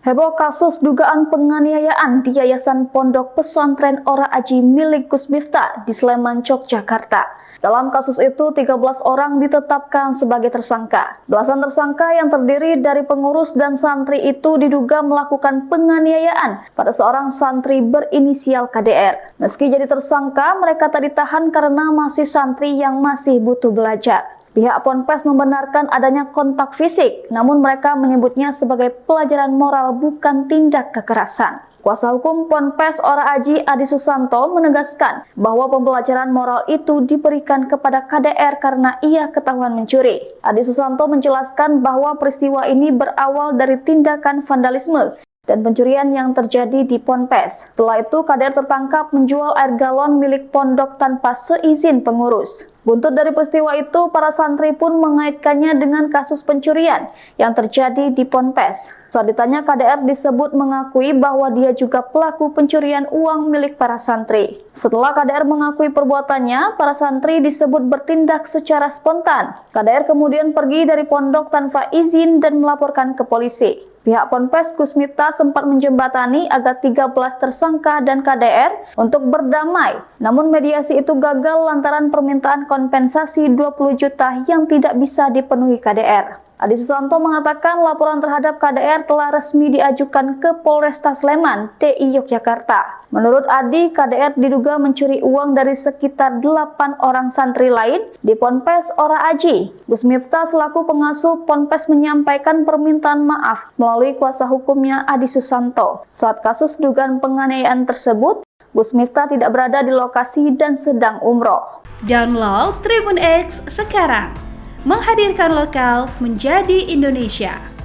Heboh kasus dugaan penganiayaan di Yayasan Pondok Pesantren Ora Aji milik Gus Miftah di Sleman, Yogyakarta. Dalam kasus itu, 13 orang ditetapkan sebagai tersangka. Belasan tersangka yang terdiri dari pengurus dan santri itu diduga melakukan penganiayaan pada seorang santri berinisial KDR. Meski jadi tersangka, mereka tak ditahan karena masih santri yang masih butuh belajar. Pihak Ponpes membenarkan adanya kontak fisik, namun mereka menyebutnya sebagai pelajaran moral bukan tindak kekerasan. Kuasa hukum Ponpes Ora Aji Adi Susanto menegaskan bahwa pembelajaran moral itu diberikan kepada KDR karena ia ketahuan mencuri. Adi Susanto menjelaskan bahwa peristiwa ini berawal dari tindakan vandalisme dan pencurian yang terjadi di Ponpes. Setelah itu, KDR tertangkap menjual air galon milik pondok tanpa seizin pengurus. Buntut dari peristiwa itu, para santri pun mengaitkannya dengan kasus pencurian yang terjadi di Ponpes. Saat ditanya, KDR disebut mengakui bahwa dia juga pelaku pencurian uang milik para santri. Setelah KDR mengakui perbuatannya, para santri disebut bertindak secara spontan. KDR kemudian pergi dari pondok tanpa izin dan melaporkan ke polisi. Pihak Ponpes Gus Miftah sempat menjembatani agar 13 tersangka dan KDR untuk berdamai. Namun mediasi itu gagal lantaran permintaan kompensasi 20 juta yang tidak bisa dipenuhi KDR. Adi Susanto mengatakan laporan terhadap KDR telah resmi diajukan ke Polresta Sleman, DI Yogyakarta. Menurut Adi, KDR diduga mencuri uang dari sekitar 8 orang santri lain di Ponpes Ora Aji. Gus Miftah selaku pengasuh Ponpes menyampaikan permintaan maaf melalui kuasa hukumnya Adi Susanto. Saat kasus dugaan penganiayaan tersebut, Gus Miftah tidak berada di lokasi dan sedang umroh. Download Tribun X sekarang, menghadirkan lokal menjadi Indonesia.